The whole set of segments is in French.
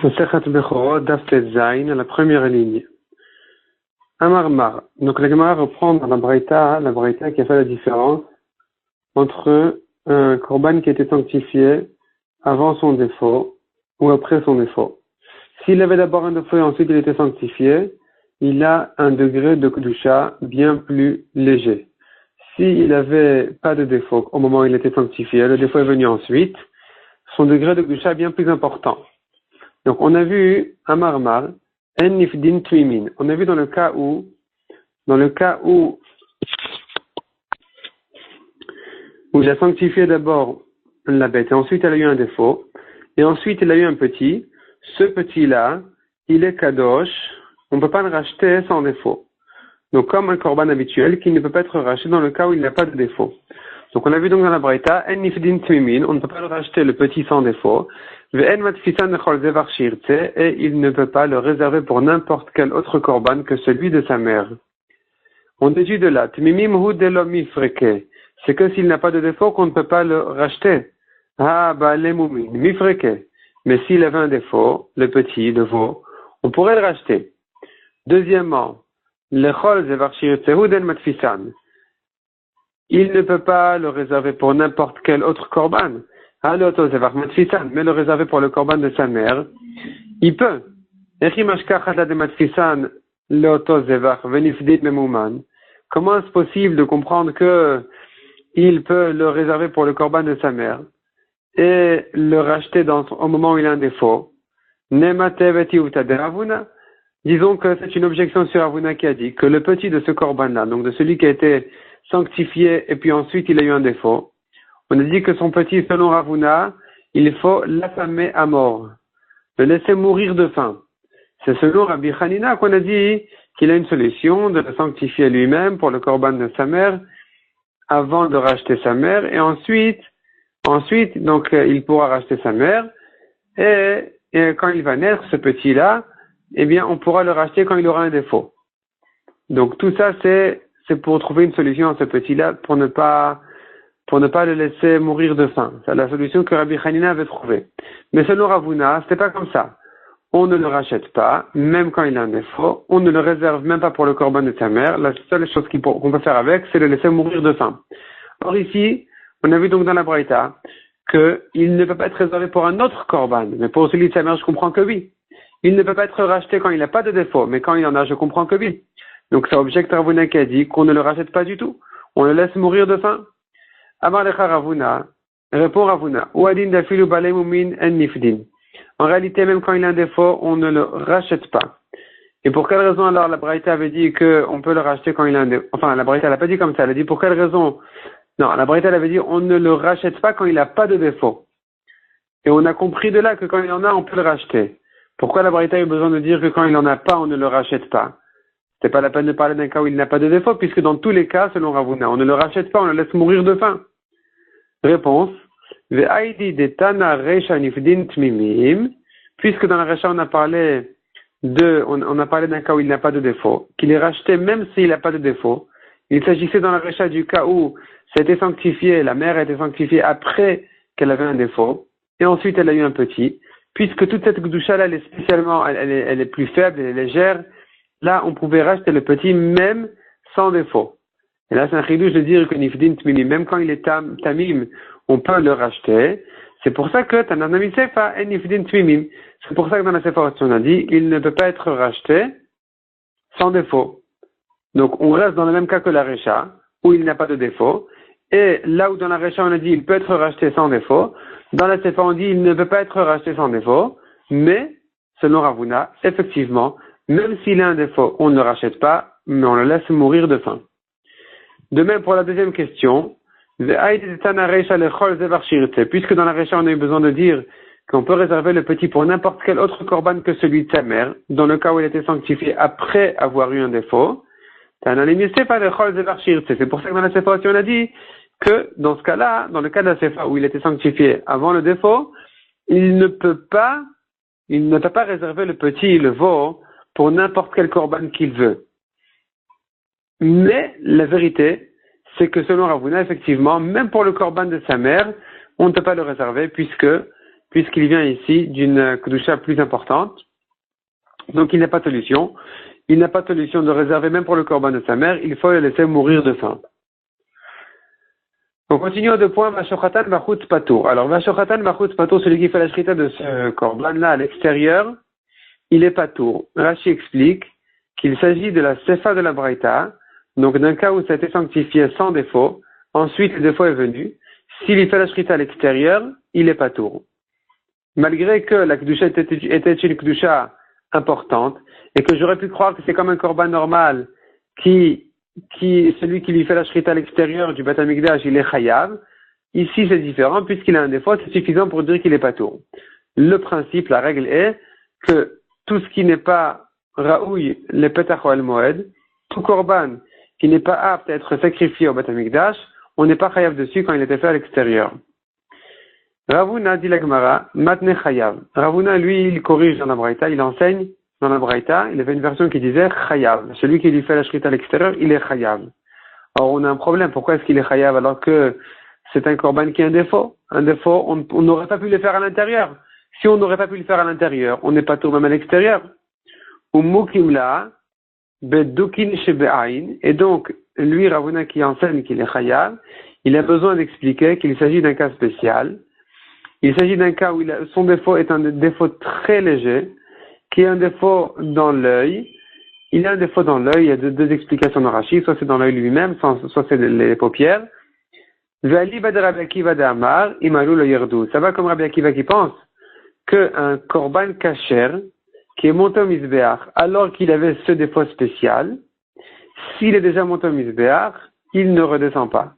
Masechet Bechorot, Daf Tet Zayin, à la première ligne. Amarmar. Donc la Gemara reprend dans la Braïta qui a fait la différence entre un korban qui était sanctifié avant son défaut ou après son défaut. S'il avait d'abord un défaut et ensuite il était sanctifié, il a un degré de Kedusha bien plus léger. S'il n'avait pas de défaut au moment où il était sanctifié, le défaut est venu ensuite, son degré de Kedusha est bien plus important. Donc, on a vu Amarmar, En Nifdin Twimin. On a vu dans le cas où il a sanctifié d'abord la bête et ensuite elle a eu un défaut et ensuite il a eu un petit. Ce petit-là, il est kadosh. On ne peut pas le racheter sans défaut. Donc, comme un korban habituel qui ne peut pas être racheté dans le cas où il n'a pas de défaut. Donc, on a vu donc dans la Braïta, En Nifdin Twimin, on ne peut pas le racheter le petit sans défaut. Et il ne peut pas le réserver pour n'importe quel autre korban que celui de sa mère. On déduit de là, c'est que s'il n'a pas de défaut qu'on ne peut pas le racheter. Mais s'il avait un défaut, le petit, le veau, on pourrait le racheter. Deuxièmement, il ne peut pas le réserver pour n'importe quel autre korban. Mais le réserver pour le korban de sa mère, il peut. Comment est-ce possible de comprendre que il peut le réserver pour le korban de sa mère et le racheter au moment où il a un défaut? Disons que c'est une objection sur Ravuna qui a dit que le petit de ce korban-là, donc de celui qui a été sanctifié et puis ensuite il a eu un défaut, on a dit que son petit, selon Ravuna, il faut l'affamer à mort, le laisser mourir de faim. C'est selon Rabbi Hanina qu'on a dit qu'il a une solution de le sanctifier lui-même pour le korban de sa mère avant de racheter sa mère et ensuite, donc il pourra racheter sa mère et quand il va naître, ce petit-là, eh bien, on pourra le racheter quand il aura un défaut. Donc tout ça, c'est pour trouver une solution à ce petit-là pour ne pas le laisser mourir de faim. C'est la solution que Rabbi Hanina avait trouvée. Mais selon Ravuna, c'était pas comme ça. On ne le rachète pas, même quand il a un défaut. On ne le réserve même pas pour le korban de sa mère. La seule chose qu'on peut faire avec, c'est le laisser mourir de faim. Or ici, on a vu donc dans la Braïta qu'il ne peut pas être réservé pour un autre korban. Mais pour celui de sa mère, je comprends que oui. Il ne peut pas être racheté quand il n'a pas de défaut. Mais quand il en a, je comprends que oui. Donc ça objecte Ravuna qui a dit qu'on ne le rachète pas du tout. On le laisse mourir de faim. Amar lecha Ravuna, répond Ravuna, Ouadin dafilu balemumin en nifdin. En réalité, même quand il a un défaut, on ne le rachète pas. Et pour quelle raison alors la Braïta avait dit qu'on peut le racheter quand il a un défaut? Enfin, la Braïta, elle n'a pas dit comme ça, elle a dit pour quelle raison? Non, la Braïta, elle avait dit on ne le rachète pas quand il n'a pas de défaut. Et on a compris de là que quand il en a, on peut le racheter. Pourquoi la Braïta a eu besoin de dire que quand il n'en a pas, on ne le rachète pas? C'est pas la peine de parler d'un cas où il n'a pas de défaut, puisque dans tous les cas, selon Ravuna, on ne le rachète pas, on le laisse mourir de faim. Réponse. Puisque dans la Recha, on a parlé d'un cas où il n'a pas de défaut, qu'il est racheté même s'il n'a pas de défaut. Il s'agissait dans la Recha du cas où ça a été sanctifié, la mère a été sanctifiée après qu'elle avait un défaut, et ensuite elle a eu un petit. Puisque toute cette Kedusha-là, elle est spécialement, elle est plus faible, elle est légère, là, on pouvait racheter le petit même sans défaut. Et là, c'est un chidouche de dire que Nifdin Tmimim, même quand il est Tamim, on peut le racheter. C'est pour ça que Tananami Sefa est Nifdin Tmimim. C'est pour ça que dans la Sefa, on a dit, il ne peut pas être racheté sans défaut. Donc, on reste dans le même cas que la Recha, où il n'a pas de défaut. Et là où dans la Recha, on a dit, il peut être racheté sans défaut. Dans la Sefa, on dit, il ne peut pas être racheté sans défaut. Mais, selon Ravuna, effectivement, même s'il a un défaut, on ne le rachète pas, mais on le laisse mourir de faim. De même pour la deuxième question, puisque dans la Recha on a eu besoin de dire qu'on peut réserver le petit pour n'importe quel autre korban que celui de sa mère, dans le cas où il était sanctifié après avoir eu un défaut, c'est pour ça que dans la Sefa aussi on a dit que dans ce cas-là, dans le cas de la Sefa où il était sanctifié avant le défaut, il ne peut pas réserver le petit, le veau, pour n'importe quel korban qu'il veut. Mais la vérité, c'est que selon Ravuna, effectivement, même pour le korban de sa mère, on ne peut pas le réserver puisque puisqu'il vient ici d'une kedusha plus importante. Donc il n'a pas de solution. Il n'a pas de solution de réserver même pour le korban de sa mère. Il faut le laisser mourir de faim. On continue aux deux points. Vashochatan machutz patour. Alors Vashochatan machutz patour, celui qui fait la shrita de ce korban là à l'extérieur, il est patour. Rashi explique qu'il s'agit de la sefa de la braïta, donc d'un cas où ça a été sanctifié sans défaut. Ensuite le défaut est venu. S'il fait la shrita à l'extérieur, il est patour. Malgré que la kedusha était une kedusha importante, et que j'aurais pu croire que c'est comme un korban normal, celui qui lui fait la shrita à l'extérieur du Beth Amikdash, il est chayav. Ici, c'est différent, puisqu'il a un défaut, c'est suffisant pour dire qu'il est patour. Le principe, la règle est que tout ce qui n'est pas raouille, le petach ou al-moed, tout korban qui n'est pas apte à être sacrifié au Beth Amikdash, on n'est pas chayav dessus quand il était fait à l'extérieur. Ravuna dit la Gemara, matne chayav. Ravuna, lui, il corrige dans la braïta, il enseigne dans la braïta, il avait une version qui disait chayav. Celui qui lui fait la shrita à l'extérieur, il est chayav. Or, on a un problème. Pourquoi est-ce qu'il est chayav alors que c'est un korban qui a un défaut? Un défaut, on n'aurait pas pu le faire à l'intérieur. Si on n'aurait pas pu le faire à l'intérieur, on n'est pas tout même à l'extérieur. Umukimla, bedukin shebe'ain. Et donc, lui, Ravuna, qui enseigne qu'il est chayav, il a besoin d'expliquer qu'il s'agit d'un cas spécial. Il s'agit d'un cas où son défaut est un défaut très léger, qui est un défaut dans l'œil. Il a un défaut dans l'œil, il y a deux explications dans Rashi, soit c'est dans l'œil lui-même, soit c'est les paupières. Ça va comme Rabbi Akiva qui pense qu'un korban kasher qui est monté au misbéach alors qu'il avait ce défaut spécial, s'il est déjà monté au misbéach, il ne redescend pas.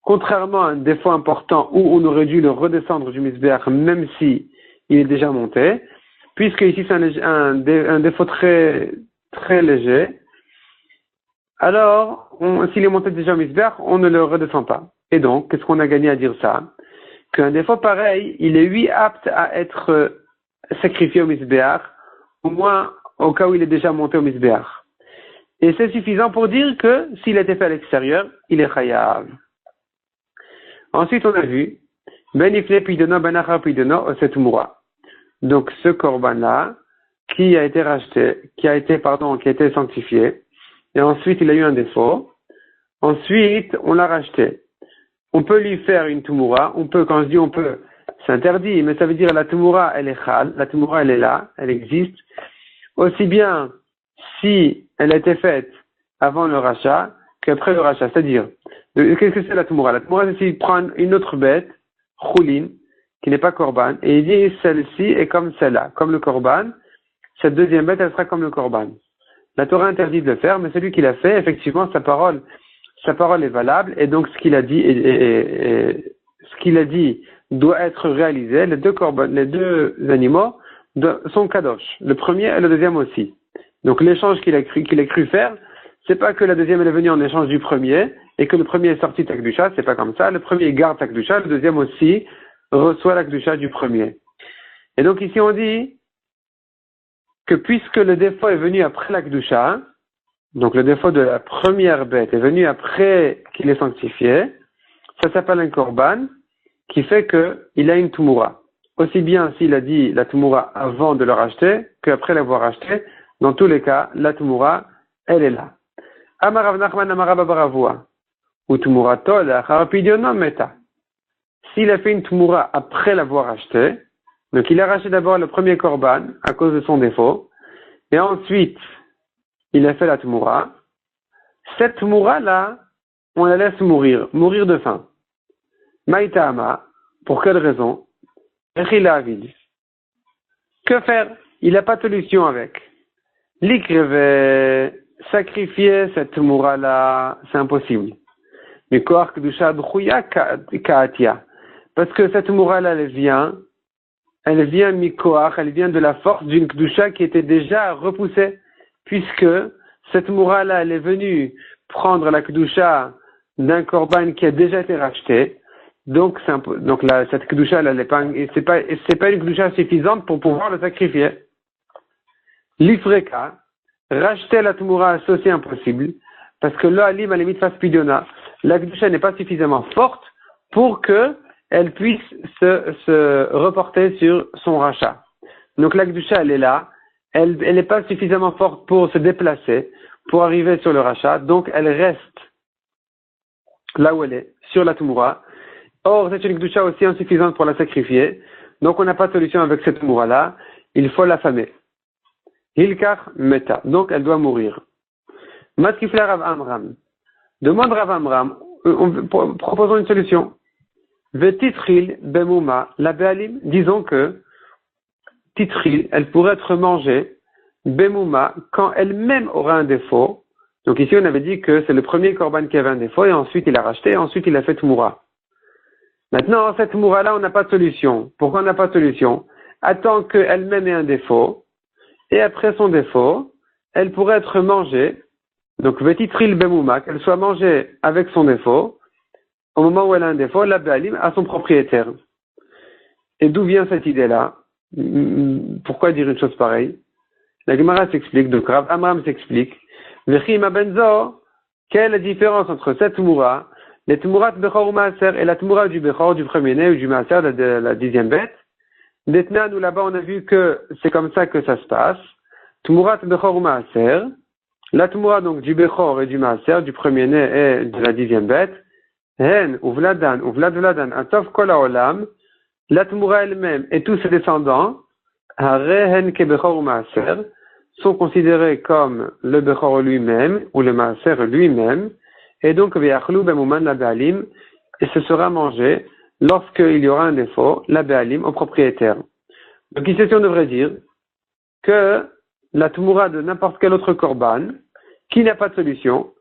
Contrairement à un défaut important où on aurait dû le redescendre du misbéach même si il est déjà monté, puisque ici c'est un défaut très, très léger, alors, s'il est monté déjà au misbéach, on ne le redescend pas. Et donc, qu'est-ce qu'on a gagné à dire ça? Qu'un défaut pareil, il est apte à être sacrifié au misbéach, au moins au cas où il est déjà monté au misbéach. Et c'est suffisant pour dire que s'il a été fait à l'extérieur, il est chayav. Ensuite, on a vu, ben ifne pidona ben achar pidona osetmura. Donc, ce korban-là, qui a été racheté, qui a été sanctifié, et ensuite il a eu un défaut, ensuite on l'a racheté. On peut lui faire une tumura, quand je dis on peut, c'est interdit, mais ça veut dire la tumura elle est chal, la tumura elle est là, elle existe, aussi bien si elle a été faite avant le rachat qu'après le rachat, c'est-à-dire, qu'est-ce que c'est la tumura? La tumura c'est s'il prend une autre bête, choulin, qui n'est pas korban, et il dit celle-ci est comme celle-là, comme le korban, cette deuxième bête elle sera comme le korban. La Torah interdit de le faire, mais celui qui l'a fait, effectivement, sa parole est valable, et donc ce qu'il a dit doit être réalisé. Les deux animaux sont kadosh. Le premier et le deuxième aussi. Donc l'échange qu'il a cru faire, c'est pas que la deuxième elle est venue en échange du premier, et que le premier est sorti de Takdusha, c'est pas comme ça. Le premier garde Takdusha, le deuxième aussi reçoit la Takdusha du premier. Et donc ici on dit que puisque le défaut est venu après la Kedusha, donc le défaut de la première bête est venu après qu'il est sanctifié, ça s'appelle un korban qui fait qu'il a une tumura. Aussi bien s'il a dit la tumura avant de le racheter qu'après l'avoir racheté, dans tous les cas, la tumura, elle est là. Amarav Nachman Amarav Baravua, ou tumurato lachar pidyono meta. S'il a fait une tumura après l'avoir racheté, donc il a racheté d'abord le premier korban à cause de son défaut, et ensuite il a fait la tumura. Cette tumura là, on la laisse mourir de faim. Maïtama, pour quelle raison? Echila avid. Que faire? Il n'a pas de solution avec. L'ikrevé, sacrifier cette tumura là, c'est impossible. Mais koach kedusha d'chuya kaatia. Parce que cette tumura là, elle vient mikoach, elle vient de la force d'une kedusha qui était déjà repoussée, puisque cette moura là, elle est venue prendre la kedusha d'un korban qui a déjà été racheté. Donc cette kedusha là, c'est pas une kedusha suffisante pour pouvoir le sacrifier. L'ifreka, racheter la tumura, c'est aussi impossible, parce que là, alim à limite face pidona, la kedusha n'est pas suffisamment forte pour que elle puisse se reporter sur son rachat. Donc la Kedusha, elle est là, elle n'est pas suffisamment forte pour se déplacer, pour arriver sur le rachat, donc elle reste là où elle est, sur la Tumura. Or, c'est une Kedusha aussi insuffisante pour la sacrifier, donc on n'a pas de solution avec cette Tumura-là, il faut l'affamer. Hilkar meta, donc elle doit mourir. Matkifla Rav Amram, demande Rav Amram, proposons une solution. Vetitril bemouma la bealim, disons que titril, elle pourrait être mangée bemouma quand elle-même aura un défaut. Donc ici on avait dit que c'est le premier korban qui avait un défaut et ensuite il a racheté et ensuite il a fait Tmoura. Maintenant cette Tmoura-là on n'a pas de solution. Pourquoi on n'a pas de solution? Attends qu'elle-même ait un défaut et après son défaut elle pourrait être mangée. Donc vetitril bemouma, qu'elle soit mangée avec son défaut. Au moment où elle a un défaut, la Baalim à son propriétaire. Et d'où vient cette idée-là? Pourquoi dire une chose pareille? La Gemara s'explique, donc Rav Amram s'explique. Vechima benzo, quelle est la différence entre cette Tmoura, les Tmourat Bechor ou Maaser, et la Tmoura du Bechor, du premier-né, ou du Maaser, de la 10e bête? Detna, nous là-bas, on a vu que c'est comme ça que ça se passe. Tmourat Bechor ou Maaser, la Tmoura donc du Bechor et du Maaser, du premier-né et de la 10e bête, Hen, ou Vladan, Atov Kol Haolam, la Tmoura elle-même et tous ses descendants, Hen ke Bechor ou Maaser, sont considérés comme le Bechor lui-même, ou le Maaser lui-même, et donc Ve'achlu Bemouman la Be'alim, et ce sera mangé lorsqu'il y aura un défaut, la Be'alim au propriétaire. Donc ici on devrait dire que la Tmoura de n'importe quel autre korban, qui n'a pas de solution,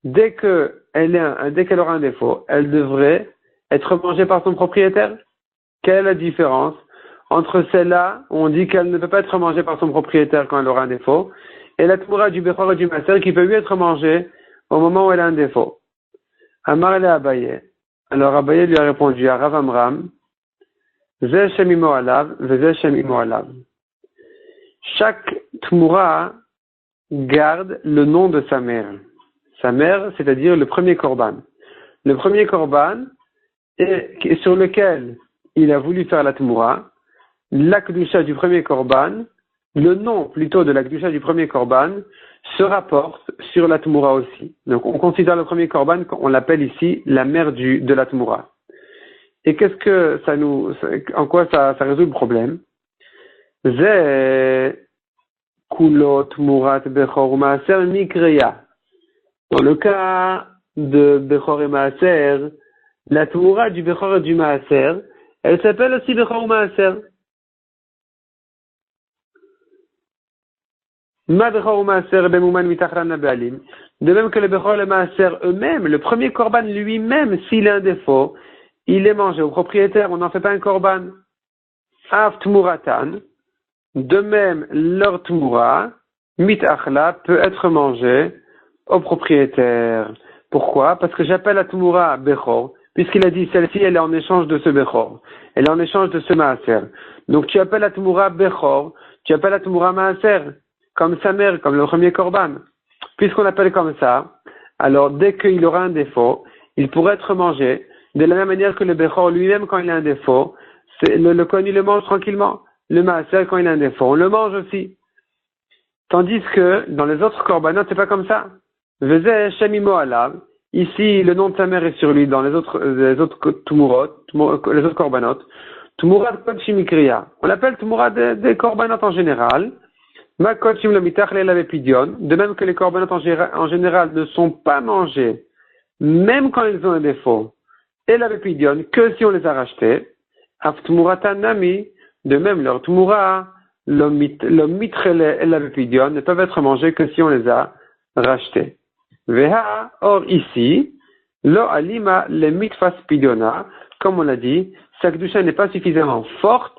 dès qu'elle aura un défaut, elle devrait être mangée par son propriétaire. Quelle est la différence entre celle-là, où on dit qu'elle ne peut pas être mangée par son propriétaire quand elle aura un défaut, et la Tmoura du Bechor et du Maaser qui peut lui être mangée au moment où elle a un défaut? Amar el Abaye. Alors Abaye lui a répondu à Rav Amram, Ze Shem imo alav, Ze Shem imo alav. Chaque Tmoura garde le nom de sa mère. Sa mère, c'est-à-dire le premier korban. Le premier korban, sur lequel il a voulu faire la Tmoura, la Kedusha du premier korban, le nom plutôt de la Kedusha du premier korban, se rapporte sur la Tmoura aussi. Donc on considère le premier korban, on l'appelle ici la mère de la Tmoura. Et qu'est-ce que en quoi ça résout le problème? Ze kulo Tmurat Bechor Maaser Mikreya. Dans le cas de Bechor et Maaser, la Tmoura du Bechor et du Maaser, elle s'appelle aussi Bechor ou Maaser. Ma Bechor ou Maaser Bemouman Mitachran Be'alim. De même que le Bechor et le Maaser eux-mêmes, le premier korban lui-même, s'il a un défaut, il est mangé au propriétaire, on n'en fait pas un korban. Av Tmuratan. De même, leur Tmoura, Mitachla, peut être mangé au propriétaire. Pourquoi? Parce que j'appelle la Tmoura Bechor, puisqu'il a dit celle-ci, elle est en échange de ce Bechor. Elle est en échange de ce Maaser. Donc tu appelles la Tmoura Bechor, tu appelles la Tmoura Maaser, comme sa mère, comme le premier Korban. Puisqu'on appelle comme ça, alors dès qu'il aura un défaut, il pourrait être mangé de la même manière que le Bechor lui-même, quand il a un défaut, le Kohen il le mange tranquillement. Le Maaser, quand il a un défaut, on le mange aussi. Tandis que dans les autres korbanot, c'est pas comme ça. Vezeh Shemimo Alav. Ici, le nom de sa mère est sur lui. Dans les autres tumurot, les autres korbanot. Tumurat Kodshim Mikriya. On l'appelle Tumurat des korbanot en général. Ma Kodshim le mitach le lavepidion. De même que les korbanot en général ne sont pas mangés, même quand ils ont un défaut. Et lavepidion, que si on les a rachetés. Af Tumuratan Nami. De même, leur Tmoura, l'homme mitrele et la vépidion ne peuvent être mangés que si on les a rachetés. Veha, or ici, lo alima le mitfas pidiona, comme on l'a dit, sa kedusha n'est pas suffisamment forte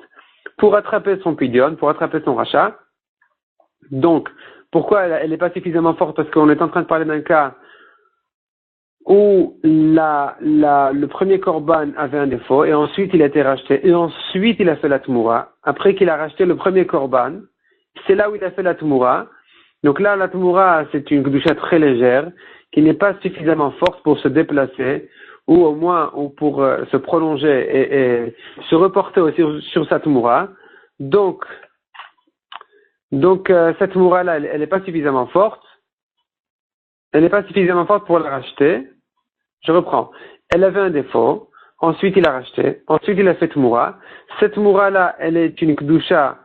pour attraper son pidion, pour attraper son rachat. Donc, pourquoi elle n'est pas suffisamment forte? Parce qu'on est en train de parler d'un cas où le premier korban avait un défaut, et ensuite il a été racheté, et ensuite il a fait la Tmoura. Après qu'il a racheté le premier korban, c'est là où il a fait la Tmoura. Donc là, la Tmoura, c'est une kedusha très légère, qui n'est pas suffisamment forte pour se déplacer ou au moins ou pour se prolonger et se reporter aussi sur sa Tmoura. Donc cette Tmoura-là, elle n'est pas suffisamment forte. Elle n'est pas suffisamment forte pour la racheter. Je reprends. Elle avait un défaut. Ensuite, il a racheté. Ensuite, il a fait Tmoura. Cette Tmoura-là, elle est une Kdusha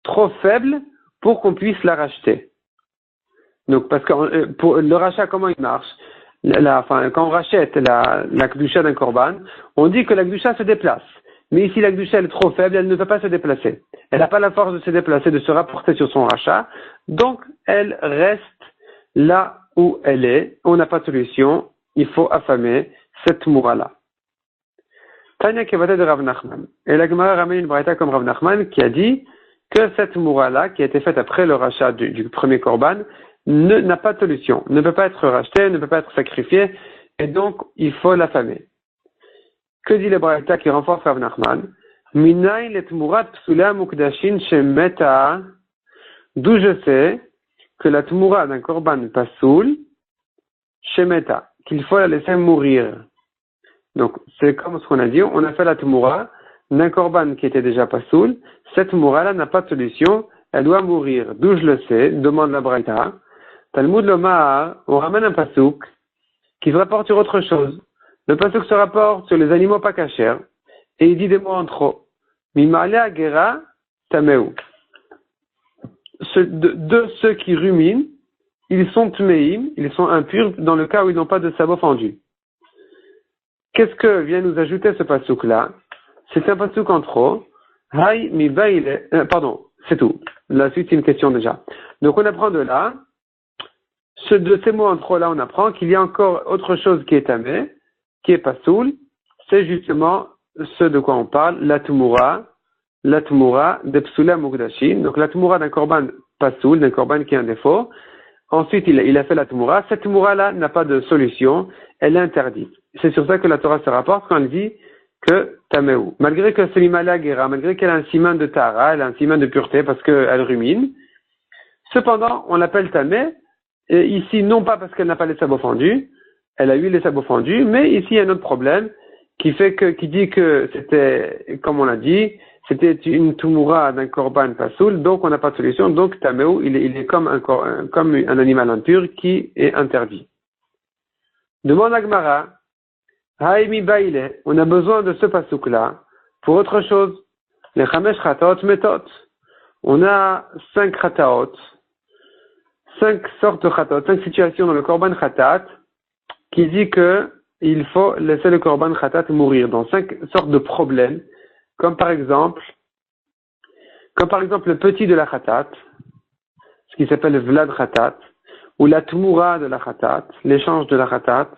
trop faible pour qu'on puisse la racheter. Donc, parce que pour le rachat, comment il marche? Quand on rachète la Kdusha d'un Korban, on dit que la Kdusha se déplace. Mais ici, la Kdusha elle est trop faible, elle ne peut pas se déplacer. Elle n'a pas la force de se déplacer, de se rapporter sur son rachat. Donc, elle reste là où elle est. On n'a pas de solution. Il faut affamer cette moura-là. Tanya Kevata de Rav Nachman. Et la Gemara ramène une braïta comme Rav Nachman qui a dit que cette moura-là, qui a été faite après le rachat du premier Korban, n'a pas de solution, ne peut pas être rachetée, ne peut pas être sacrifiée, et donc il faut l'affamer. Que dit le braïta qui renforce Rav Nachman? Minay let murat psula mukdashin shemeta. D'où je sais que la tmoura d'un korban pasoul, shemeta, qu'il faut la laisser mourir. Donc, c'est comme ce qu'on a dit, on a fait la tmoura d'un korban qui était déjà pasoul. Cette tmoura-là n'a pas de solution, elle doit mourir. D'où je le sais, demande la braïta. Talmud Lomar, on ramène un pasouk qui se rapporte sur autre chose. Le pasouk se rapporte sur les animaux pas cachers, et il dit des mots en trop. Mimalea gera tameu. De ceux qui ruminent, ils sont tmeim, ils sont impurs dans le cas où ils n'ont pas de sabot fendu. Qu'est-ce que vient nous ajouter ce pasouk-là? C'est un pasouk en trop. Hay mi baile, pardon, c'est tout. La suite, c'est une question déjà. Donc on apprend de là, de ces mots en trop là, on apprend qu'il y a encore autre chose qui est tamé, qui est pasoul. C'est justement ce de quoi on parle, la tmoura de psula mukdashin. Donc la tmoura d'un korban pasoul, d'un korban qui a un défaut. Ensuite, il a fait la tmoura. Cette tmoura-là n'a pas de solution. Elle est interdite. C'est sur ça que la Torah se rapporte quand elle dit que taméou. Malgré que c'est l'imala guéra, malgré qu'elle a un siman de tara, elle a un siman de pureté parce qu'elle rumine. Cependant, on l'appelle tamé. Et ici, non pas parce qu'elle n'a pas les sabots fendus. Elle a eu les sabots fendus. Mais ici, il y a un autre problème qui dit que c'était, comme on l'a dit, c'était une tumura d'un korban pasoul, donc on n'a pas de solution. Donc taméou, il est comme un animal impur qui est interdit. Demande à Gemara, Haïmi baile, on a besoin de ce pasouk-là pour autre chose. Les chamesh chataot metot. On a 5 chataot, 5 sortes de chataot, 5 situations dans le korban chatat qui dit que il faut laisser le korban chatat mourir dans 5 sortes de problèmes. Comme par exemple le petit de la khatat, ce qui s'appelle le vlad khatat, ou la tmoura de la khatat, l'échange de la khatat,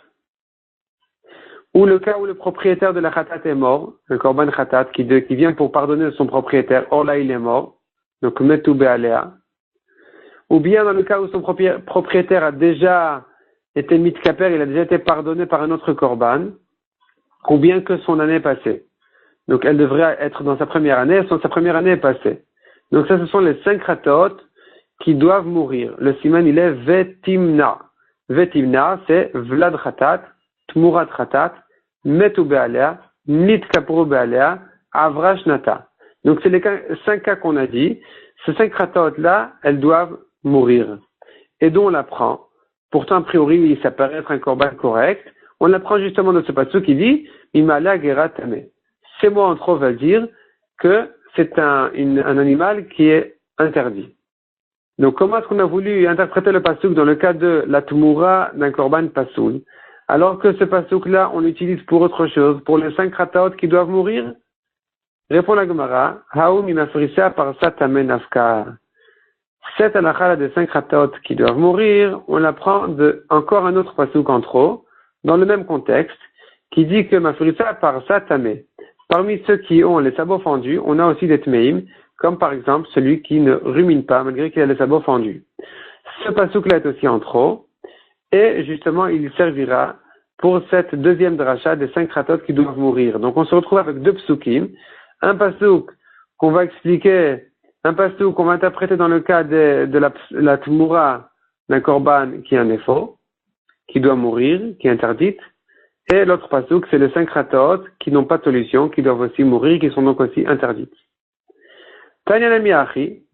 ou le cas où le propriétaire de la khatat est mort, le korban khatat qui vient pour pardonner son propriétaire, or là il est mort, donc metu be'alea, ou bien dans le cas où son propriétaire a déjà été mitkaper, il a déjà été pardonné par un autre korban, ou bien que son année est passée. Donc, elle devrait être dans sa première année, sa première année est passée. Donc, ça, ce sont les 5 khatot qui doivent mourir. Le siman, il est vetimna. Vetimna, c'est vlad khatat, tmurat khatat, metu be'alea, nitkapuru be'alea, avrash nata. Donc, c'est les 5 cas qu'on a dit. Ces 5 khatot-là, elles doivent mourir. Et d'où on l'apprend? Pourtant, a priori, ça paraît être un korban correct. On l'apprend justement de ce passage qui dit, imala gera tameh. Ces mots en trop veulent dire que c'est un animal qui est interdit. Donc, comment est-ce qu'on a voulu interpréter le pasouk dans le cas de la tmoura d'un korban pasoul, alors que ce pasouk-là, on l'utilise pour autre chose, pour les 5 khataot qui doivent mourir? Répond la Gemara, Haoum imafrisa par satamen afkar. Cette halakha des 5 khataot qui doivent mourir, on l'apprend de encore un autre pasouk en trop, dans le même contexte, qui dit que mafrisa par satame. Parmi ceux qui ont les sabots fendus, on a aussi des tmeim, comme par exemple celui qui ne rumine pas malgré qu'il a les sabots fendus. Ce pasouk-là est aussi en trop, et justement il servira pour cette deuxième dracha des 5 khatot qui doivent mourir. Donc on se retrouve avec 2 psukim, un pasouk qu'on va expliquer, un pasouk qu'on va interpréter dans le cas de la tmoura d'un korban qui est un défaut, qui doit mourir, qui est interdite, Et l'autre pasuk, c'est les 5 khatot qui n'ont pas de solution, qui doivent aussi mourir, qui sont donc aussi interdites. Tanya Nami Achi,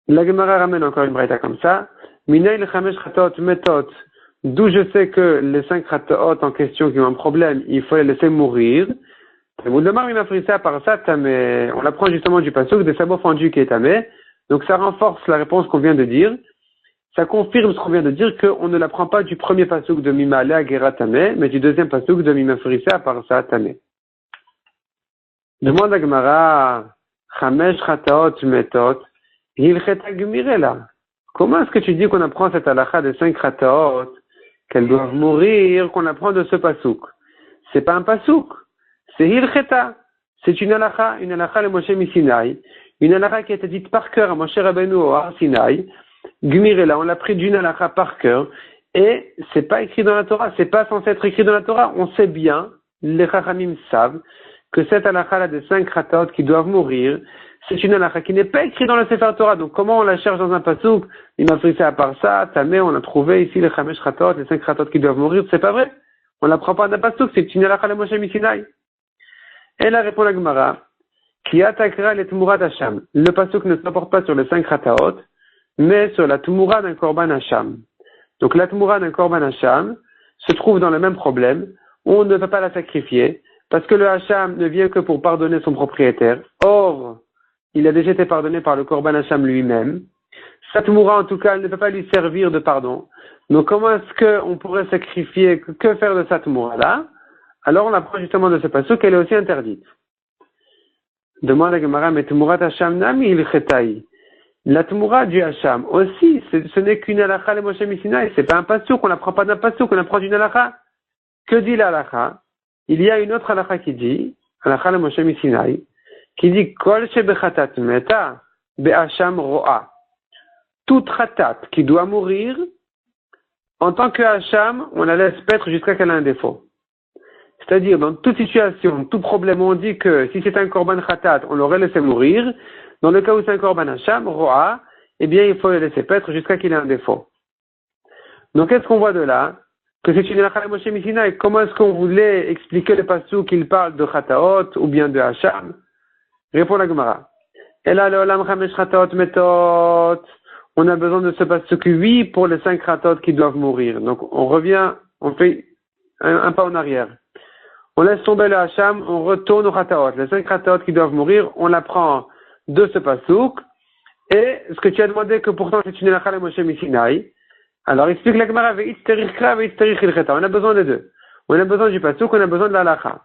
la Gemara ramène encore une braïta comme ça. Minay le chamesh khatot metot, d'où je sais que les 5 khatot en question qui ont un problème, il faut les laisser mourir. On l'apprend justement du pasuk des sabots fendus qui est tamé. Donc ça renforce la réponse qu'on vient de dire. Ça confirme ce qu'on vient de dire qu'on ne l'apprend pas du premier pasuk de Mima Alea Gera Tamé, mais du deuxième pasuk de Mima Frissa Parsa Tamé. Demande à Gemara, Chamesh Chataot Metot, Hilcheta Gmirela. Comment est-ce que tu dis qu'on apprend cette halakha des 5 Chataot, qu'elles doivent mourir, qu'on apprend de ce pasuk? C'est pas un pasuk, c'est Hilcheta. C'est une halakha le Moshe Misinaï, une halakha qui a été dite par cœur à Moshe Rabbeinu au Har Sinaï. Gmirela, on l'a pris d'une halakha par cœur, et c'est pas écrit dans la Torah, c'est pas censé être écrit dans la Torah. On sait bien, les Chachamim savent, que cette halakha-là des 5 khatot qui doivent mourir, c'est une halakha qui n'est pas écrite dans le Sefer Torah. Donc comment on la cherche dans un pasuk? Il m'a pris ça à part ça, Tamé, on a trouvé ici les Chamesh khatot, les 5 khatot qui doivent mourir, c'est pas vrai. On l'apprend pas d'un pasuk, c'est une halakha le Moshe Misinaï. Et là répond la Gemara, qui attaquera les Tmurat Hasham. Le pasuk ne s'apporte pas sur les 5 khatot, mais sur la Tmoura d'un Korban Hasham. Donc la Tmoura d'un Korban Hasham se trouve dans le même problème. On ne peut pas la sacrifier parce que le Hasham ne vient que pour pardonner son propriétaire. Or, il a déjà été pardonné par le Korban Hasham lui-même. Sa Tmoura, en tout cas, elle ne peut pas lui servir de pardon. Donc comment est-ce qu'on pourrait sacrifier, que faire de sa Tmoura-là? Alors on apprend justement de ce passage qu'elle est aussi interdite. Demande à Gemara, mais Tmourat Hasham nami il chetaï. La Tmoura du Hacham aussi, ce n'est qu'une halakha le Moshe Misinaï, c'est pas un pasuk, on n'apprend pas d'un pasuk, on apprend d'une halakha. Que dit la halakha? Il y a une autre halakha qui dit, halakha le Moshe Misinaï, qui dit Kol shebechatat meta be'Hacham ro'a. Toute khatat qui doit mourir, en tant que Hacham, on la laisse paître jusqu'à qu'elle ait un défaut. C'est-à-dire, dans toute situation, tout problème, on dit que si c'est un korban khatat, on l'aurait laissé mourir. Dans le cas où c'est un korban hacham, ro'a, eh bien, il faut le laisser paître jusqu'à qu'il ait un défaut. Donc, qu'est-ce qu'on voit de là? Que c'est une halakha Moshe Misinaï. Comment est-ce qu'on voulait expliquer le passage qu'il parle de chataot ou bien de hacham? Répond la Gemara. Et là, le olam chamesh chataot metot. On a besoin de ce passage oui pour les 5 chataot qui doivent mourir. Donc, on revient, on fait un pas en arrière. On laisse tomber le hacham, on retourne au chataot. Les 5 chataot qui doivent mourir, on l'apprend de ce pasuk, et ce que tu as demandé que pourtant c'est une halakha le Moshe Misinaï. Alors explique la Gemara, on a besoin des deux. On a besoin du pasuk, on a besoin de la halakha.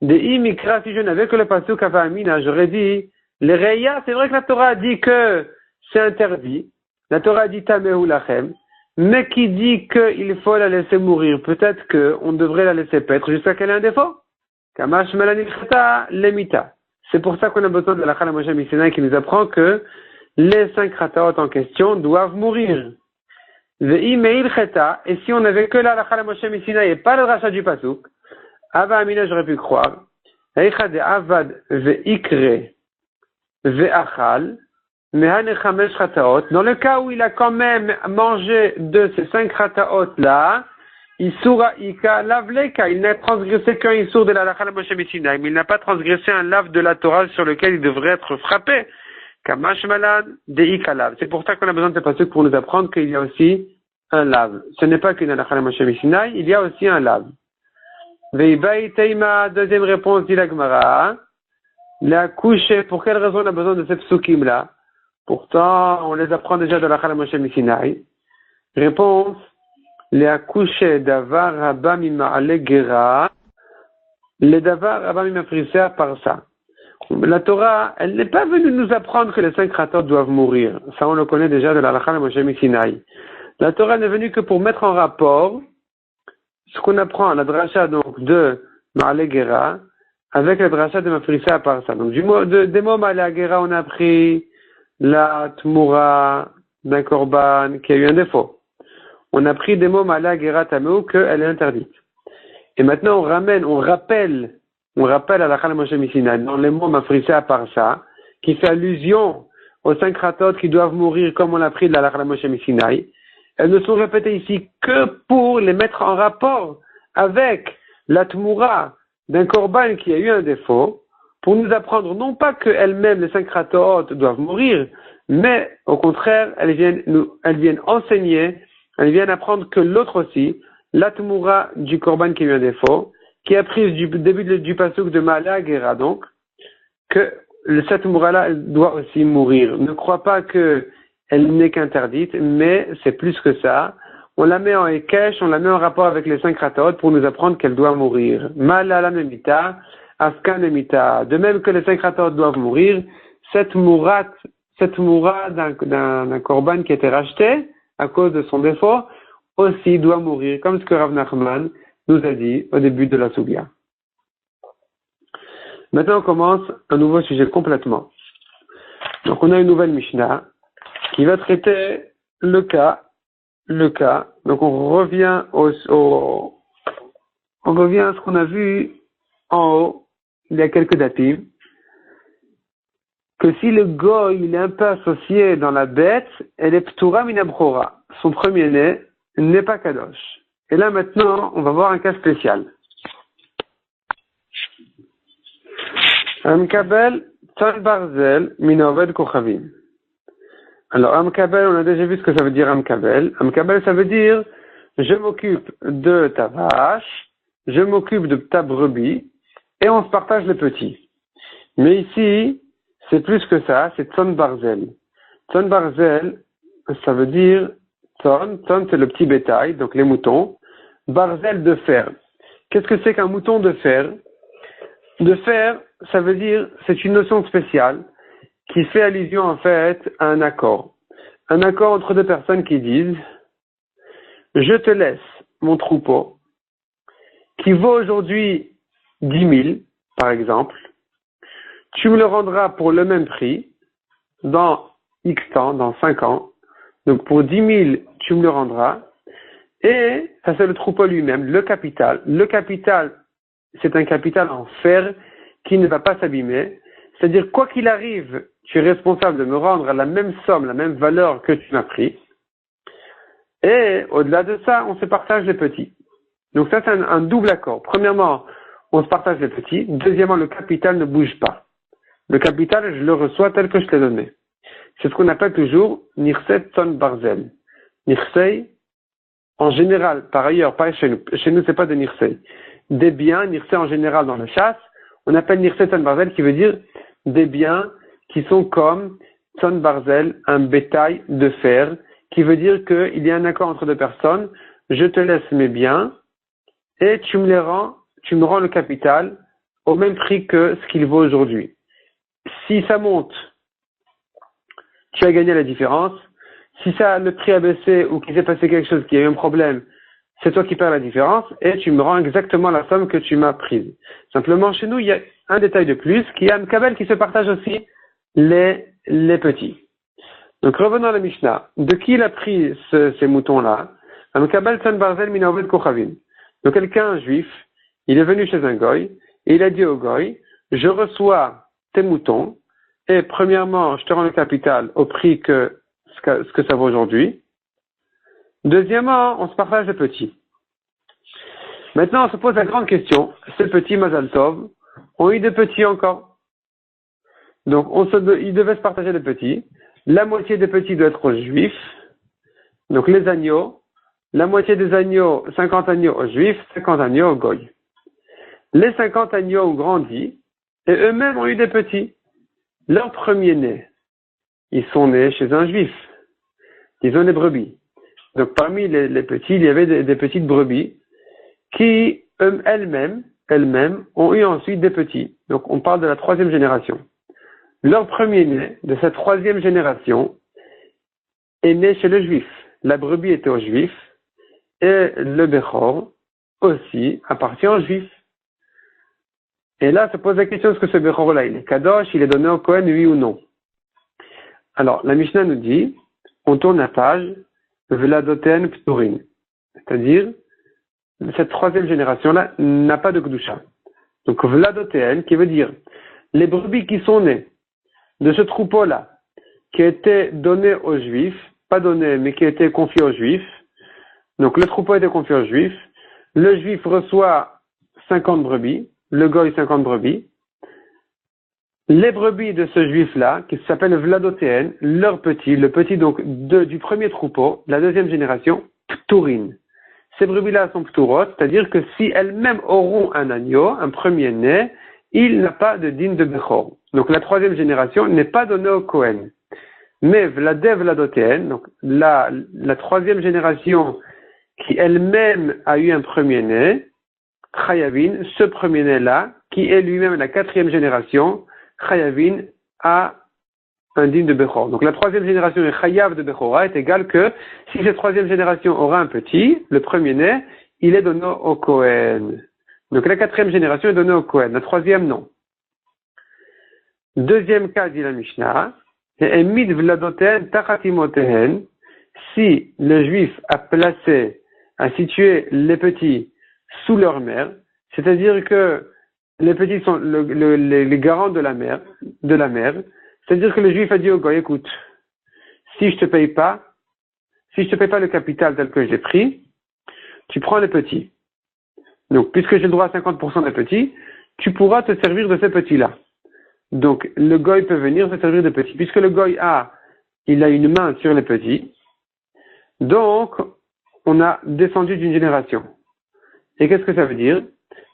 De imikra, si je n'avais que le pasuk avamina, j'aurais dit, les reya, c'est vrai que la Torah a dit que c'est interdit. La Torah a dit tamehu lachem, mais qui dit qu'il faut la laisser mourir? Peut-être qu'on devrait la laisser paître jusqu'à qu'elle ait un défaut. Kamash melanilchata lemita. C'est pour ça qu'on a besoin de la halakha Moshe Misinaï qui nous apprend que les 5 khataot en question doivent mourir. Et si on n'avait que la halakha Moshe Misinaï et pas le rachat du pasuk, Ava Amina, j'aurais pu croire. Avad ve'ikre ve'achal mehane chamesh khataot. Dans le cas où il a quand même mangé de ces 5 khataot là, Isura Ika Lavleka, il n'a transgressé qu'un Isur de la halakha Moshe Misinaï, mais il n'a pas transgressé un lave de la Torah sur lequel il devrait être frappé. Kamash Malad de Ika Lav. C'est pour ça qu'on a besoin de ce passage pour nous apprendre qu'il y a aussi un lave. Ce n'est pas qu'une halakha Moshe Misinaï, il y a aussi un lave. Veibai Teima, deuxième réponse dit la Gemara. La couche, pour quelle raison on a besoin de ces psukim là? Pourtant, on les apprend déjà de la halakha Moshe Misinaï. Réponse. Les accouchés d'avar rabba mima'ale gera, les davar rabba mima'frisea par ça. La Torah, elle n'est pas venue nous apprendre que les 5 khatot doivent mourir. Ça, on le connaît déjà de la halakha de Moshe Misinaï. La Torah n'est venue que pour mettre en rapport ce qu'on apprend à la dracha donc de Ma'ale gera avec la dracha de Ma'frisea par ça. Donc, des mots Ma'ale gera, on a appris la tmoura d'un korban qui a eu un défaut. On a pris des mots mala gera tameu qu'elle est interdite. Et maintenant on rappelle à la halakha Moshe Misinaï dans les mots mafrissa par ça, qui fait allusion aux 5 khatot qui doivent mourir comme on l'a pris de la halakha Moshe Misinaï. Elles ne sont répétées ici que pour les mettre en rapport avec la tmoura d'un korban qui a eu un défaut, pour nous apprendre non pas qu'elles-mêmes, les 5 rataot, doivent mourir, mais au contraire, elles viennent enseigner, elles viennent apprendre que l'autre aussi, la tmoura du korban qui a eu un défaut, qui a pris du début du pasuk de Ma'ala Gera, donc, que cette tmoura-là doit aussi mourir. Ne crois pas qu'elle n'est qu'interdite, mais c'est plus que ça. On la met en Ekesh, on la met en rapport avec les 5 rataot pour nous apprendre qu'elle doit mourir. Ma'ala Memita, Afkan Emita. De même que les 5 rataot doivent mourir, cette moura d'un korban qui a été racheté à cause de son défaut aussi doit mourir, comme ce que Rav Nachman nous a dit au début de la Soubia. Maintenant, on commence un nouveau sujet complètement. Donc, on a une nouvelle Mishnah qui va traiter le cas. Donc, on revient à ce qu'on a vu en haut, il y a quelques datim, que si le goy, il est un peu associé dans la bête, elle est ptura minabchora. Son premier-né n'est pas kadosh. Et là, maintenant, on va voir un cas spécial. Amkabel Tzan Barzel Minoved Kochavim. Alors, Amkabel, on a déjà vu ce que ça veut dire Amkabel. Amkabel, ça veut dire je m'occupe de ta vache, je m'occupe de ta brebis, et on se partage les petits. Mais ici, c'est plus que ça, c'est Tzon Barzel. Tzon Barzel, ça veut dire Tzon c'est le petit bétail, donc les moutons. Barzel de fer. Qu'est-ce que c'est qu'un mouton de fer? De fer, ça veut dire, c'est une notion spéciale qui fait allusion en fait à un accord. Un accord entre deux personnes qui disent je te laisse mon troupeau qui vaut aujourd'hui 10 000, par exemple. Tu me le rendras pour le même prix dans X temps, dans 5 ans. Donc pour 10 000, tu me le rendras. Et ça c'est le troupeau lui-même, le capital. Le capital, c'est un capital en fer qui ne va pas s'abîmer. C'est-à-dire, quoi qu'il arrive, tu es responsable de me rendre la même somme, la même valeur que tu m'as pris. Et au-delà de ça, on se partage les petits. Donc ça, c'est un double accord. Premièrement, on se partage les petits. Deuxièmement, le capital ne bouge pas. Le capital, je le reçois tel que je t'ai donné. C'est ce qu'on appelle toujours Nirset Tzon Barzel. Nirsei, en général, par ailleurs, pas chez nous. Chez nous, c'est pas de Nirsei. Des biens, Nirsei en général dans la chasse, on appelle Nirset Tzon Barzel qui veut dire des biens qui sont comme Tzon Barzel, un bétail de fer, qui veut dire qu'il y a un accord entre deux personnes, je te laisse mes biens et tu me rends le capital au même prix que ce qu'il vaut aujourd'hui. Si ça monte, tu as gagné la différence. Si le prix a baissé ou qu'il s'est passé quelque chose, qu'il y a eu un problème, c'est toi qui perds la différence et tu me rends exactement la somme que tu m'as prise. Simplement, chez nous, il y a un détail de plus, qui est un kabel qui se partage aussi les petits. Donc, revenons à la Mishnah. De qui il a pris ces moutons-là? Un kabel Tzon Barzel Minoved Kochavim. Donc, quelqu'un, un juif, il est venu chez un goy et il a dit au goy, je reçois tes moutons et premièrement, je te rends le capital au prix ce que ça vaut aujourd'hui. Deuxièmement, on se partage les petits. Maintenant, on se pose la grande question. Ces petits Mazal Tov ont eu des petits encore. Donc, ils devaient se partager les petits. La moitié des petits doit être aux juifs. Donc, les agneaux. La moitié des agneaux, 50 agneaux aux juifs, 50 agneaux aux goy. Les 50 agneaux ont grandi et eux-mêmes ont eu des petits. Leurs premiers-nés, ils sont nés chez un juif. Ils ont des brebis. Donc parmi les petits, il y avait des petites brebis qui elles-mêmes ont eu ensuite des petits. Donc on parle de la 3e génération. Leur premier-né de cette 3e génération est né chez le juif. La brebis était au juif et le Bechor aussi appartient au juif. Et là, se pose la question, est-ce que ce Bechor-là, il est Kadosh, il est donné au Kohen, oui ou non? Alors, la Mishnah nous dit, on tourne la page, Veladoten Pturin. C'est-à-dire, cette 3e génération-là n'a pas de Kedusha. Donc, Veladoten, qui veut dire, les brebis qui sont nées de ce troupeau-là, qui a été donné aux Juifs, pas donné, mais qui a été confié aux Juifs, donc le troupeau a été confié aux Juifs, le juif reçoit 50 brebis, le goy 50 brebis. Les brebis de ce juif-là, qui s'appelle Vladotéen, leur petit, le petit donc du premier troupeau, de la deuxième génération, Pturin. Ces brebis-là sont Pturot, c'est-à-dire que si elles-mêmes auront un agneau, un premier-né, il n'a pas de dîme de Bechor. Donc la troisième génération n'est pas donnée au Kohen. Mais Vladotéen, donc la troisième génération qui elle-même a eu un premier-né, Chayavin, ce premier-né-là, qui est lui-même la quatrième génération, Chayavin a un dîme de Bechor. Donc la troisième génération de Chayav de Bechora est égale que si cette troisième génération aura un petit, le premier-né, il est donné au Kohen. Donc la quatrième génération est donnée au Kohen, la troisième non. Deuxième cas, dit la Mishnah, Emid Vladoten Tachatimoten, si le juif a situé les petits sous leur mère, c'est-à-dire que les petits sont les garants de la mère, c'est-à-dire que le juif a dit au goy, écoute, si je te paye pas le capital tel que j'ai pris, tu prends les petits. Donc, puisque j'ai le droit à 50% des petits, tu pourras te servir de ces petits-là. Donc, le goy peut venir se servir des petits. Puisque le goy il a une main sur les petits, donc, on a descendu d'une génération. Et qu'est-ce que ça veut dire?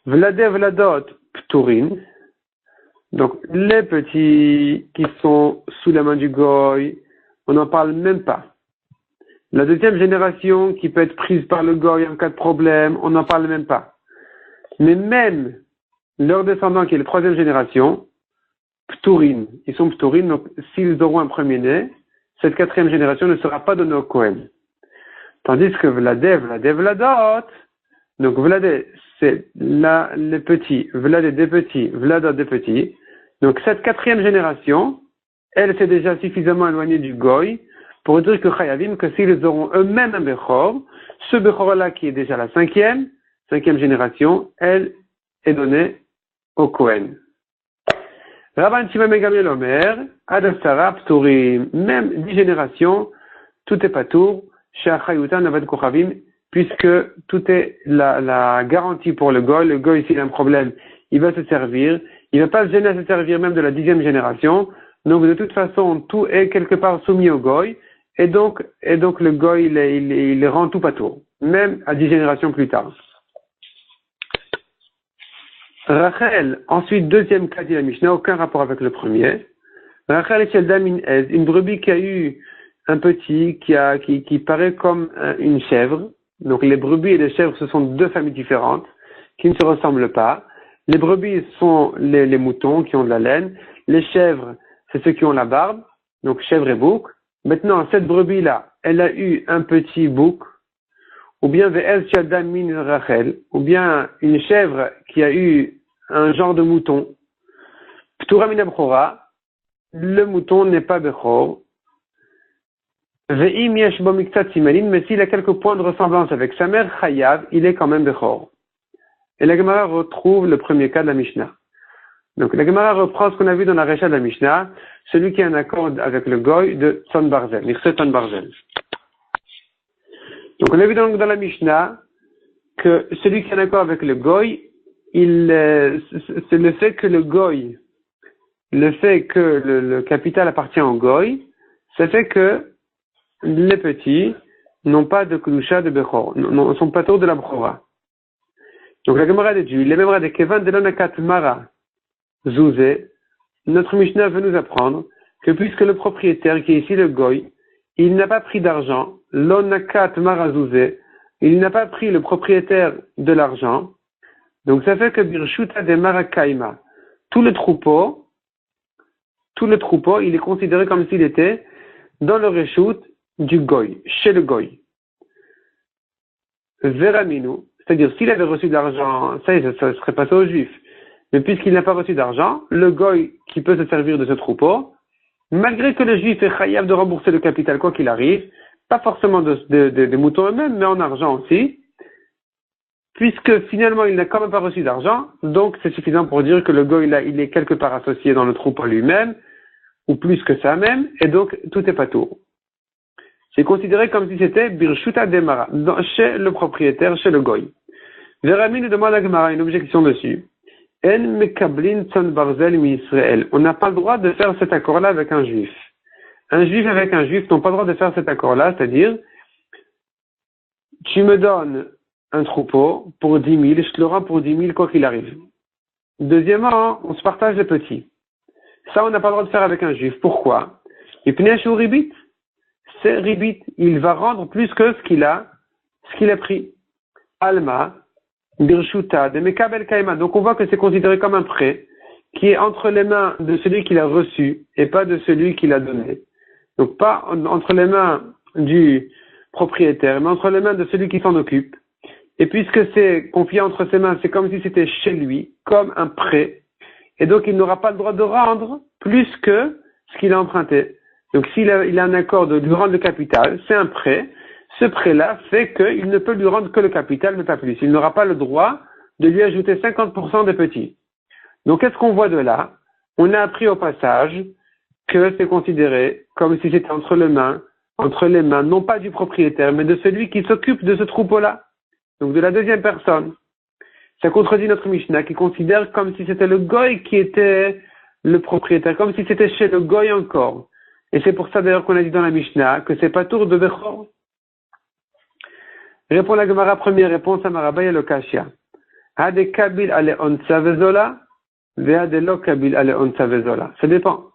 Vladot Pturin. Donc, les petits qui sont sous la main du goy, on n'en parle même pas. La deuxième génération qui peut être prise par le goy en cas de problème, on n'en parle même pas. Mais même leurs descendants qui est la troisième génération, Pturin, ils sont Pturin, donc s'ils auront un premier-né, cette quatrième génération ne sera pas donnée au Kohen. Tandis que Vladot, donc Vladé, c'est les petits, Vladé des petits, Vladot des petits. Donc cette quatrième génération, elle s'est déjà suffisamment éloignée du goy pour dire que Chayavim, que s'ils auront eux-mêmes un Bechor, ce Bechor-là qui est déjà la cinquième génération, elle est donnée au Kohen. Rabban Shimon ben Gamliel Omer, Adastara Pturim, même 10 générations, tout est patour, chez Achayuta Navad Kochavim, puisque tout est la garantie pour le goy, s'il a un problème, il va se servir, il ne va pas se gêner à se servir même de la 10e génération, donc de toute façon, tout est quelque part soumis au goy, et donc le goy, il rend tout patour, même à 10 générations plus tard. Rachel, ensuite, deuxième cas de la Mishnah, aucun rapport avec le premier. Rachel est une brebis qui a eu un petit, qui paraît comme une chèvre. Donc les brebis et les chèvres, ce sont deux familles différentes, qui ne se ressemblent pas. Les brebis sont les moutons qui ont de la laine. Les chèvres, c'est ceux qui ont la barbe. Donc chèvre et bouc. Maintenant, cette brebis-là, elle a eu un petit bouc. Ou bien Ve'ez Shadam min Rachel, ou bien une chèvre qui a eu un genre de mouton. Ptura min Bechora, le mouton n'est pas Bechor. Ve'im yesh bo miktat simanin, mais s'il a quelques points de ressemblance avec sa mère Chayav, il est quand même Bechor. Et la Gemara retrouve le premier cas de la Mishnah. Donc la Gemara reprend ce qu'on a vu dans la Recha de la Mishnah, celui qui a un accord avec le Goy de Tzon Barzel, Nirse Tzon Barzel. Donc on a vu dans la Mishnah que celui qui est en accord avec le goy, c'est le fait que le capital appartient au goy, ça fait que les petits n'ont pas de kedusha de bechor, ne sont pas tours de la bechora. Donc la Gemara dit, les mêmes de Kevan de l'anakat mara zouzé, notre Mishnah veut nous apprendre que puisque le propriétaire qui est ici le goy, il n'a pas pris d'argent, l'onakat marazouze, il n'a pas pris le propriétaire de l'argent, donc ça fait que birshuta de marakaima, tout le troupeau, il est considéré comme s'il était dans le reshut du goy, chez le goy. Veraminu, c'est-à-dire s'il avait reçu de l'argent, ça serait passé aux juifs. Mais puisqu'il n'a pas reçu d'argent, le goy qui peut se servir de ce troupeau, malgré que le juif est chayav de rembourser le capital quoi qu'il arrive, pas forcément des moutons eux-mêmes, mais en argent aussi, puisque finalement il n'a quand même pas reçu d'argent, donc c'est suffisant pour dire que le goy là, il est quelque part associé dans le troupeau lui-même, ou plus que ça même, et donc tout est patour. C'est considéré comme si c'était birshuta demara, chez le propriétaire, chez le goy. Verami nous demande à Gemara une objection dessus. En mekablin tzon barzel mi Israël. On n'a pas le droit de faire cet accord-là avec un juif. Un juif avec un juif n'ont pas le droit de faire cet accord-là, c'est-à-dire, tu me donnes un troupeau pour 10 000, je te le rends pour 10 000 quoi qu'il arrive. Deuxièmement, on se partage les petits. Ça, on n'a pas le droit de faire avec un juif. Pourquoi? Et pnesh ou ribit, c'est ribit. Il va rendre plus que ce qu'il a pris. Alma, birshuta, de mekabel kaima. Donc on voit que c'est considéré comme un prêt qui est entre les mains de celui qui l'a reçu et pas de celui qui l'a donné. Donc pas entre les mains du propriétaire, mais entre les mains de celui qui s'en occupe. Et puisque c'est confié entre ses mains, c'est comme si c'était chez lui, comme un prêt. Et donc il n'aura pas le droit de rendre plus que ce qu'il a emprunté. Donc s'il a un accord de lui rendre le capital, c'est un prêt. Ce prêt-là fait qu'il ne peut lui rendre que le capital, mais pas plus. Il n'aura pas le droit de lui ajouter 50% des petits. Donc qu'est-ce qu'on voit de là? On a appris au passage que c'est considéré comme si c'était entre les mains, non pas du propriétaire, mais de celui qui s'occupe de ce troupeau-là. Donc de la deuxième personne. Ça contredit notre Mishnah qui considère comme si c'était le goy qui était le propriétaire, comme si c'était chez le goy encore. Et c'est pour ça d'ailleurs qu'on a dit dans la Mishnah que c'est pas tour de Bechor. Répond la Gemara, première réponse à Marabay et le Kashia. Hade kabil ale onsa vezola, ve'ade lo kabil ale onsa vezola. Ça dépend.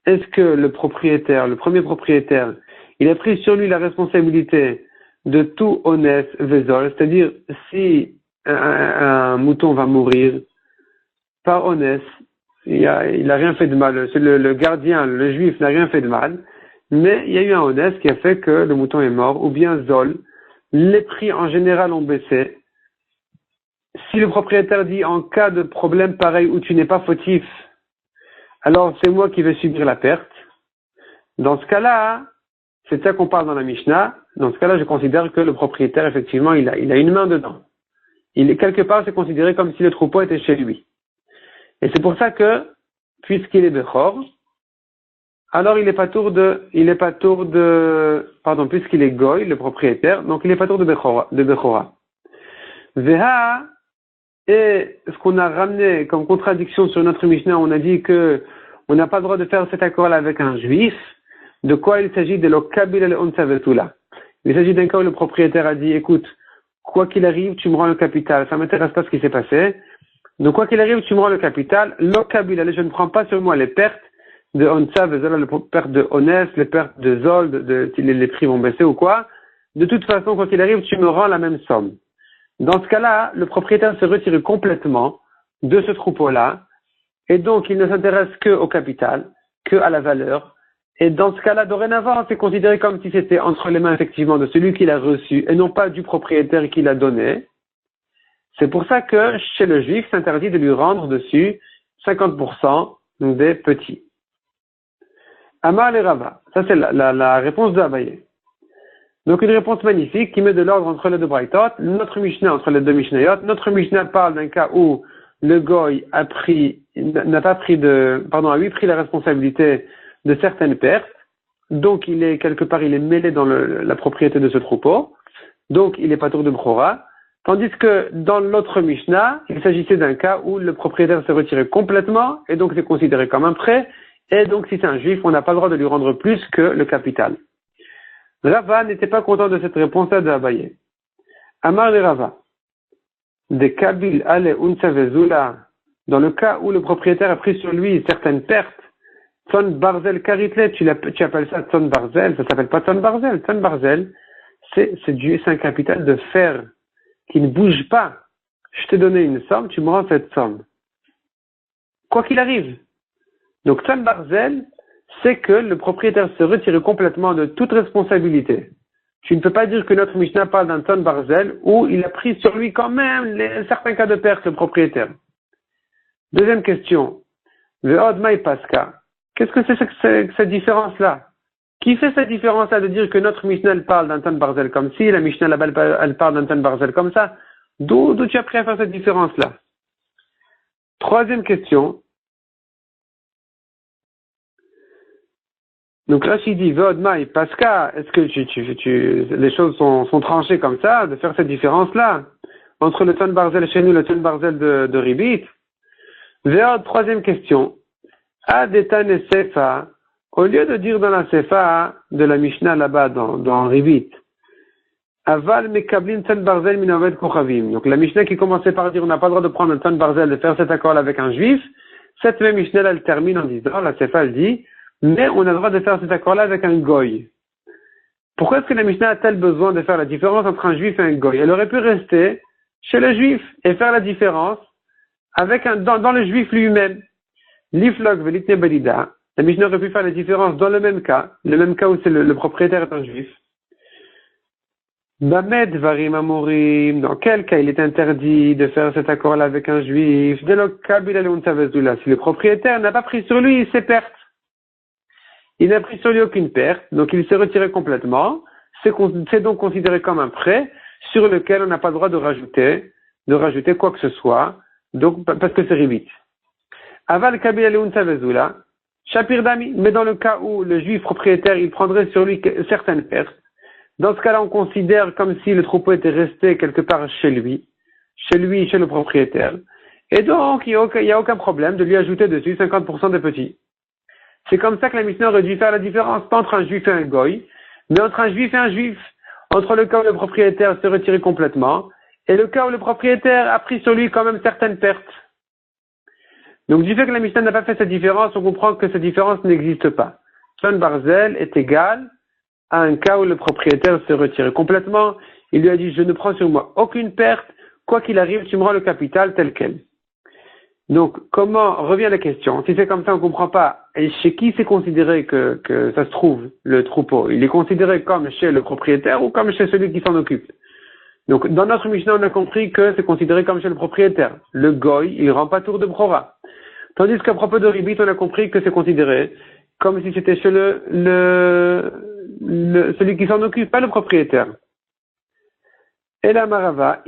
Est-ce que le propriétaire, le premier propriétaire, il a pris sur lui la responsabilité de tout ones vezol, c'est-à-dire si un mouton va mourir par ones, il a rien fait de mal, le gardien, le juif n'a rien fait de mal, mais il y a eu un ones qui a fait que le mouton est mort, ou bien zol, les prix en général ont baissé. Si le propriétaire dit en cas de problème pareil où tu n'es pas fautif, alors c'est moi qui vais subir la perte. Dans ce cas-là, c'est ça qu'on parle dans la Mishnah. Dans ce cas-là, je considère que le propriétaire, effectivement, il a une main dedans. Quelque part, c'est considéré comme si le troupeau était chez lui. Et c'est pour ça que, puisqu'il est Bechor, alors puisqu'il est Goy, le propriétaire, donc il est pas tour de Bechora. Veha, et ce qu'on a ramené comme contradiction sur notre Mishnah, on a dit que on n'a pas le droit de faire cet accord-là avec un juif. De quoi il s'agit? De l'okabil al-onsavetula. Il s'agit d'un cas où le propriétaire a dit, écoute, quoi qu'il arrive, tu me rends le capital. Ça m'intéresse pas ce qui s'est passé. Donc quoi qu'il arrive, tu me rends le capital. L'okabil, je ne prends pas sur moi les pertes de onsavetula, les pertes de ones, les pertes de zol, les prix vont baisser ou quoi. De toute façon, quoi qu'il arrive, tu me rends la même somme. Dans ce cas-là, le propriétaire se retire complètement de ce troupeau-là, et donc il ne s'intéresse que au capital, que à la valeur. Et dans ce cas-là, dorénavant, c'est considéré comme si c'était entre les mains effectivement de celui qui l'a reçu, et non pas du propriétaire qui l'a donné. C'est pour ça que chez le juif, c'est interdit de lui rendre dessus 50% des petits. Amar le Rava, ça c'est la réponse de Abaye. Donc une réponse magnifique qui met de l'ordre entre les deux braïtot, notre Mishnah entre les deux Mishnayot. Notre Mishnah parle d'un cas où le goy a eu pris la responsabilité de certaines pertes, donc il est mêlé dans la propriété de ce troupeau, donc il est pas tour de Bechora, tandis que dans l'autre Mishnah, il s'agissait d'un cas où le propriétaire s'est retiré complètement, et donc c'est considéré comme un prêt, et donc si c'est un juif, on n'a pas le droit de lui rendre plus que le capital. Rava n'était pas content de cette réponse-là de Abaye. Amar le Rava. De Kabil ale unsa vezula, dans le cas où le propriétaire a pris sur lui certaines pertes, Tzon Barzel Karitle, tu appelles ça Tzon Barzel, ça s'appelle pas Tzon Barzel. Tzon Barzel, c'est un capital de fer qui ne bouge pas. Je t'ai donné une somme, tu me rends cette somme. Quoi qu'il arrive. Donc Tzon Barzel, c'est que le propriétaire se retire complètement de toute responsabilité. Tu ne peux pas dire que notre Mishnah parle d'un Tzon Barzel où il a pris sur lui quand même certains cas de perte, le propriétaire. Deuxième question. Ve'od mai paska. Qu'est-ce que c'est que cette différence-là? Qui fait cette différence-là de dire que notre Mishnah elle parle d'un Tzon Barzel comme ci, la Mishnah là-bas elle parle d'un Tzon Barzel comme ça? D'où tu as appris à faire cette différence-là? Troisième question. Donc Rashi dit, Ve'odmai, Pasca, est-ce que les choses sont tranchées comme ça, de faire cette différence-là? entre le ton barzel chez nous et le ton barzel de Ribit. Troisième question. Adetan et Sefa, au lieu de dire dans la Sefa de la Mishnah là-bas dans Ribit, Aval mekablin ton barzel minoved kochavim. Donc la Mishnah qui commençait par dire on n'a pas le droit de prendre un ton barzel, de faire cet accord avec un juif, cette même Mishnah elle termine en disant, la Sefa elle dit, mais on a le droit de faire cet accord-là avec un goy. Pourquoi est-ce que la Mishnah a-t-elle besoin de faire la différence entre un juif et un goy? Elle aurait pu rester chez le juif et faire la différence avec dans le juif lui-même. L'iflog velitne belida. La Mishnah aurait pu faire la différence dans le même cas où c'est le propriétaire est un juif. Bamed varim amorim. Dans quel cas il est interdit de faire cet accord-là avec un juif? Si le propriétaire n'a pas pris sur lui ses pertes. Il n'a pris sur lui aucune perte, donc il s'est retiré complètement. C'est donc considéré comme un prêt sur lequel on n'a pas le droit de rajouter quoi que ce soit, donc parce que c'est ribit. Aval kabil aleun tavezula, shapir dami. Mais dans le cas où le juif propriétaire il prendrait sur lui certaines pertes, dans ce cas-là on considère comme si le troupeau était resté quelque part chez lui, chez le propriétaire, et donc il n'y a aucun problème de lui ajouter dessus 50% des petits. C'est comme ça que la Mishnah aurait dû faire la différence, pas entre un juif et un goy, mais entre un juif et un juif, entre le cas où le propriétaire s'est retiré complètement, et le cas où le propriétaire a pris sur lui quand même certaines pertes. Donc du fait que la Mishnah n'a pas fait cette différence, on comprend que cette différence n'existe pas. Son barzel est égal à un cas où le propriétaire s'est retiré complètement, il lui a dit je ne prends sur moi aucune perte, quoi qu'il arrive, tu me rends le capital tel quel. Donc, comment revient la question? Si c'est comme ça, on ne comprend pas. Et chez qui c'est considéré que ça se trouve, le troupeau? Il est considéré comme chez le propriétaire ou comme chez celui qui s'en occupe? Donc, dans notre Mishnah, on a compris que c'est considéré comme chez le propriétaire. Le goy, il rend pas tour de brora. Tandis qu'à propos de Ribit, on a compris que c'est considéré comme si c'était chez celui qui s'en occupe, pas le propriétaire. Et la marava,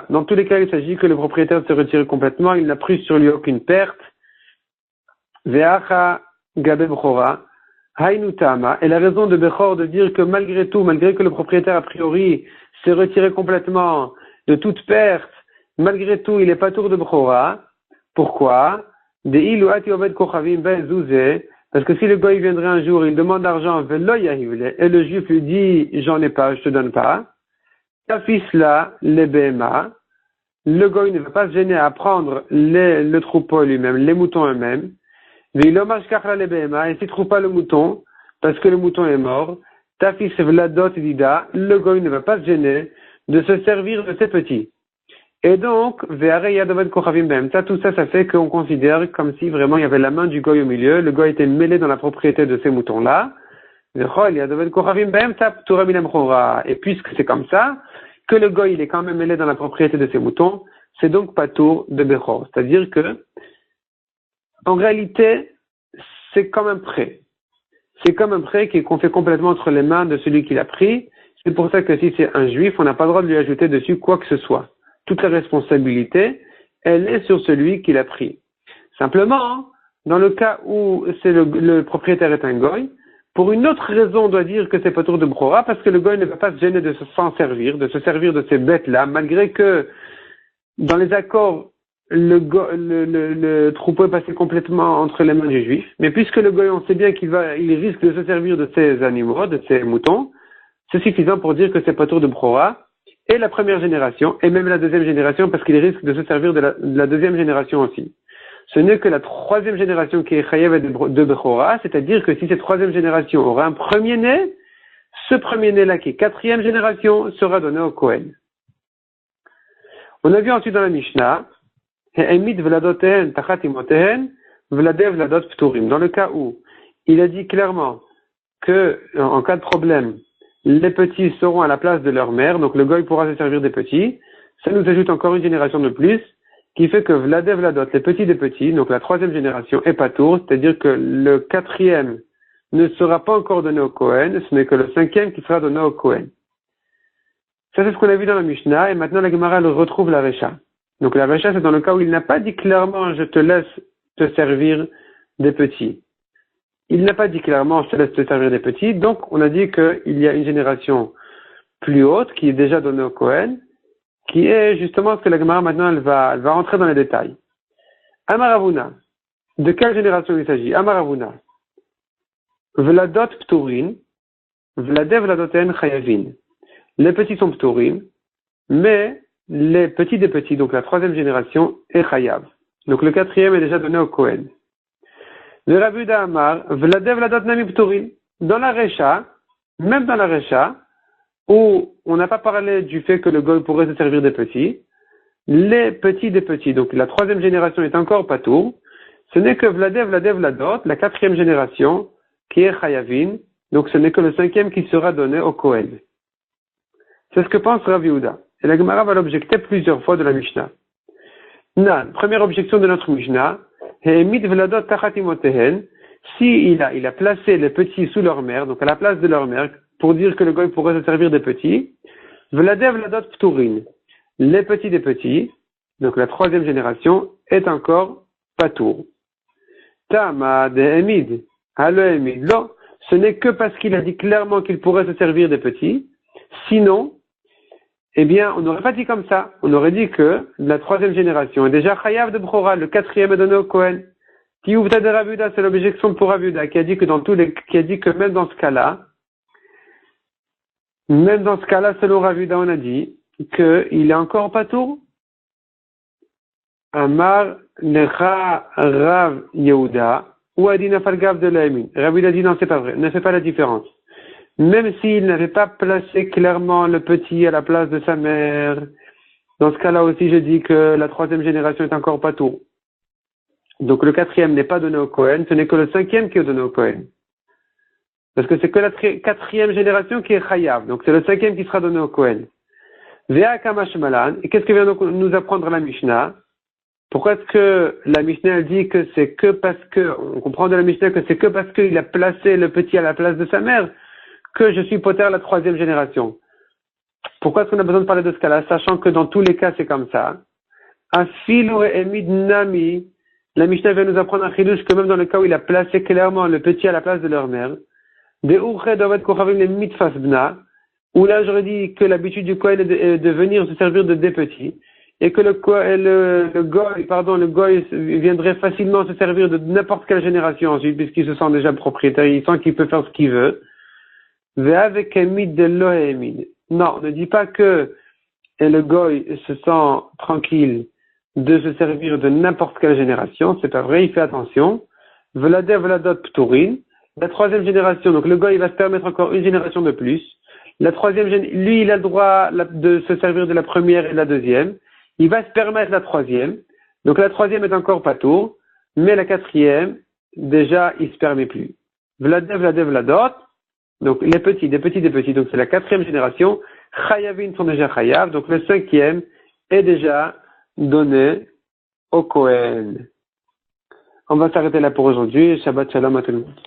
dans tous les cas, il s'agit que le propriétaire se retire complètement, il n'a pris sur lui aucune perte. Veacha gabe bchora, hainutama. Et la raison de Bechor de dire que malgré tout, malgré que le propriétaire a priori s'est retiré complètement de toute perte, malgré tout, il n'est pas tour de bchora. Pourquoi? Parce que si le goy viendrait un jour, il demande l'argent, et le juif lui dit, j'en ai pas, je te donne pas. Ta fils là, les BMA, le goy ne va pas se gêner à prendre le troupeau lui-même, les moutons eux-mêmes. Mais il hommage kachla les BMA, et s'il trouve pas le mouton, parce que le mouton est mort, ta fils vladot dida, le goy ne va pas se gêner de se servir de ses petits. Et donc, tout ça, ça fait qu'on considère comme si vraiment il y avait la main du goy au milieu, le goy était mêlé dans la propriété de ces moutons-là. Et puisque c'est comme ça, que le goy il est quand même mêlé dans la propriété de ces moutons, c'est donc pas tour de Bechor. C'est-à-dire que, en réalité, c'est comme un prêt. C'est comme un prêt qu'on fait complètement entre les mains de celui qui l'a pris. C'est pour ça que si c'est un juif, on n'a pas le droit de lui ajouter dessus quoi que ce soit. Toute la responsabilité, elle est sur celui qui l'a pris. Simplement, dans le cas où c'est le propriétaire est un goy, pour une autre raison, on doit dire que c'est pas tour de brora, parce que le goy ne va pas se gêner de s'en servir, de se servir de ces bêtes-là, malgré que dans les accords, le troupeau est passé complètement entre les mains du juif. Mais puisque le goy, on sait bien il risque de se servir de ces animaux, de ces moutons, c'est suffisant pour dire que c'est pas tour de brora. Et la première génération, et même la deuxième génération, parce qu'il risque de se servir de la deuxième génération aussi. Ce n'est que la troisième génération qui est chayav de Bechora, c'est-à-dire que si cette troisième génération aura un premier-né, ce premier-né-là qui est quatrième génération sera donné au Kohen. On a vu ensuite dans la Mishnah, dans le cas où il a dit clairement que, en cas de problème, les petits seront à la place de leur mère, donc le goy pourra se servir des petits. Ça nous ajoute encore une génération de plus, qui fait que Vladev Vladot, les petits des petits, donc la troisième génération est pas tour, c'est-à-dire que le quatrième ne sera pas encore donné au Kohen, ce n'est que le cinquième qui sera donné au Kohen. Ça c'est ce qu'on a vu dans la Mishnah, et maintenant la Gemara elle retrouve la Recha. Donc la Recha c'est dans le cas où il n'a pas dit clairement je te laisse te servir des petits. Il n'a pas dit clairement je te laisse te servir des petits, donc on a dit qu'il y a une génération plus haute qui est déjà donnée au Kohen, qui est justement ce que la Gemara maintenant elle va rentrer dans les détails. Amaravuna. De quelle génération il s'agit? Amaravuna. Vladot pturin, vlade vladoten chayavin. Les petits sont pturin, mais les petits des petits, donc la troisième génération, est chayav. Donc le quatrième est déjà donné au Kohen. Le Rabuda Amar, vlade vladot nami pturin. Dans la Recha, même dans la Recha, où on n'a pas parlé du fait que le goy pourrait se servir des petits, les petits des petits, donc la troisième génération est encore patour, ce n'est que vlade vladot, la quatrième génération, qui est chayavin, donc ce n'est que le cinquième qui sera donné au Kohen. C'est ce que pense Rav Yehuda. Et la Gemara va l'objecter plusieurs fois de la Mishnah. Nan, première objection de notre Mishnah, He'emid vladot tachatimotehen, si il a placé les petits sous leur mère, donc à la place de leur mère, pour dire que le goy pourrait se servir des petits, vlade vladot pturin, les petits des petits, donc la troisième génération, est encore patour. Tama de Emid, Emid, non, ce n'est que parce qu'il a dit clairement qu'il pourrait se servir des petits, sinon, eh bien, on n'aurait pas dit comme ça. On aurait dit que la troisième génération est déjà chayav de Bchora, le quatrième est donné au Kohen. Tiouvta de Rabuda, c'est l'objection pour Rabuda, qui a dit que même dans ce cas-là, selon Rabuda, on a dit qu'il est encore patour. Amar Necha Rav Yehuda, ou Adina Falgav de l'Amin. Rabuda dit non, c'est pas vrai, ne fait pas la différence. Même s'il n'avait pas placé clairement le petit à la place de sa mère, dans ce cas-là aussi, je dis que la troisième génération est encore patour. Donc le quatrième n'est pas donné au Kohen, ce n'est que le cinquième qui est donné au Kohen. Parce que c'est que la quatrième génération qui est chayav, donc c'est le cinquième qui sera donné au Kohen. Vea kamash malan, et qu'est-ce que vient nous apprendre la Mishnah? Pourquoi est-ce que la Mishnah dit que c'est que parce que, on comprend de la Mishnah que c'est que parce qu'il a placé le petit à la place de sa mère, que je suis poter la troisième génération. Pourquoi est-ce qu'on a besoin de parler de ce cas-là, sachant que dans tous les cas c'est comme ça? Afilu emid nami, la Mishnah vient nous apprendre un chidouche que même dans le cas où il a placé clairement le petit à la place de leur mère, de uche dovet kochavim le mitfas bna, où là j'aurais dit que l'habitude du Kohen est de venir se servir de des petits, et que le goy viendrait facilement se servir de n'importe quelle génération ensuite, puisqu'il se sent déjà propriétaire, il sent qu'il peut faire ce qu'il veut. Avec emid de l'oemid. Non, ne dis pas que le goy se sent tranquille de se servir de n'importe quelle génération, c'est pas vrai, il fait attention. Vlade vladot pturin, la troisième génération, donc le goy va se permettre encore une génération de plus. La troisième, lui, il a le droit de se servir de la première et de la deuxième. Il va se permettre la troisième. Donc la troisième est encore pas tour, mais la quatrième, déjà, il se permet plus. Vlade vladot, donc les petits, des petits, donc c'est la quatrième génération. Chayavin sont déjà chayav, donc le cinquième est déjà donné au Kohen. On va s'arrêter là pour aujourd'hui. Shabbat shalom à tout le monde.